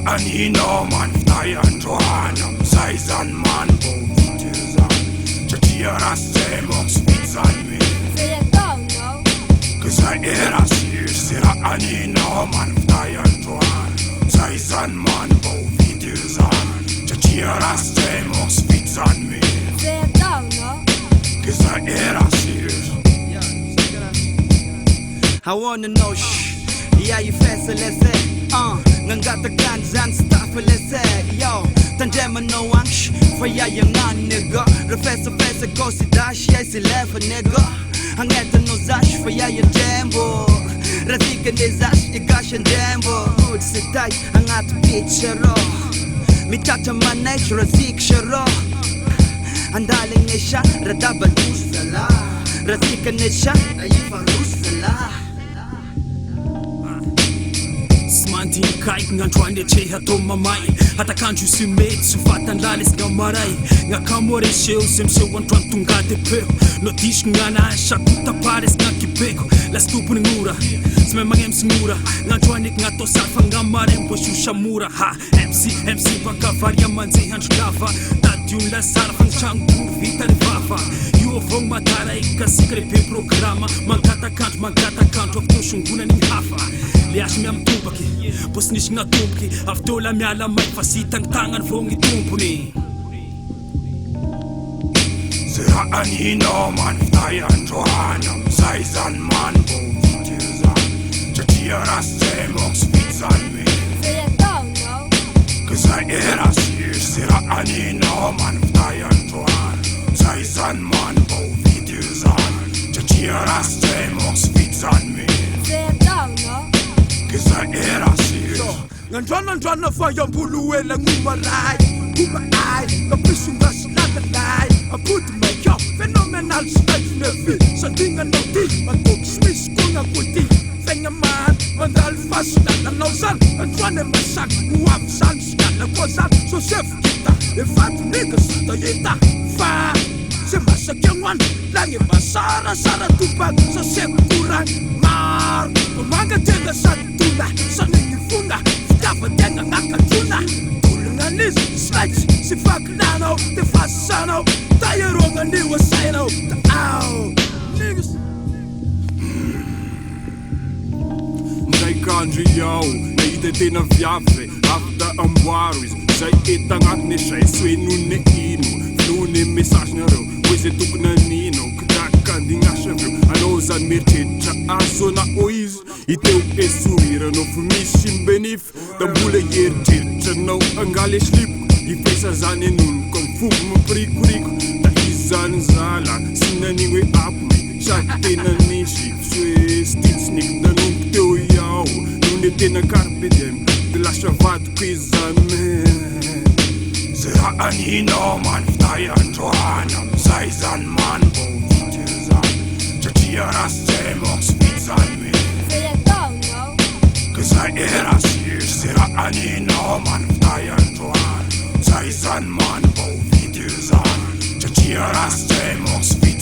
Anino man vtajan Johannem Seisan man bo vitezan Tjatira semok svitsan mi Kızay erasir Sira anino man vtajan Johannem Seisan man bo vitezan Tjatira semok svitsan mi Kızay erasir I wanna know yeah you fast let's say ngangata kanzan stuff let's say yo tandema no ansh for ya young nigga refesa fesa kosi dash ya si lefa nigga angeta no zash for ya your jambo razika ne zash igashan jambo good sitai angat picture mi tata manage razik sharo andaling nisha radaba usala razika nisha ayifa rusala Smanti kaiky gn'androany atreha atao mamay atakandro sy mety sy vatany lalesy maray gn'akamoreseo sy miseho androany tongady peo no disiko gn'anahy sakotapare sy gn'ankipeko lasy tompony gn'ora sy mahay magnemy sy gn'ora gn'androany eky gn'atao sary fa gn'amaray mbososa mora ha MC bakavaria manjehy andro lava tadiony lasara fa gnitragno gory vita ny vava io avao gny matara eky kasika lehibe programa mangatakandro avy teo songonan'igny hafa le asy miamitobaky bo sy nisy gnatomboky avy teo la miala maiky fa sy hitagny tagnany vao gny tompony Sira anino man vtajan Johannem Seisan man bo vitezan Tjatira semok svitsan mi Kızay erasir Sira anino man vtajan Johannem Seisan man bo vitezan Tjatira semok svitsan mi Kızay erasir Ngandrona fa yambuluela ngumaray Kumaay Kapisunga sinagalay Abuti mayo Phenomenal stage nevi Sandinga no di Matuk smis kunga kuti Fenga man Mandal fasna Nausan Ngandrona masak Muamsan Skala kozan So chef kita Efat nigga suta yita Fa Se masak yang wan Langi masara Sara tupag So chef kurang Mar Pemanga tenga satuna Saningi funda Dafa tenga ngakatuna Tulinganis Slides Si faknano Te fasano Tayeronga ni wasaino Ow Niggas Ndaikandry iao Nahita tena viavy After amboaro izy Zay eta agnatiny zay soenone ino Filone messagenareo Hoe zay tokony anino Kidakandignasa aveo Anao zany meritreritra azona o izy Iteo e sourire anao fa misy mbenify Da mbola eritreritra anao angala e slipoko Ifesa zany enonoko Am fogo mampirikoriko Da izy zany zala Sy nanigny hoe apony Sady tena nisy Soe stitsiniky nanompo teo iao None tena carpe diem De lasa vadiko izy zany Sira anino man vtajan Johannem Seisan man bo vitezan Tjatira semok svitsan mi Kızay erasir Sira anino man vtajan Johannem Seisan man bo vitezan Tjatira semok svitsan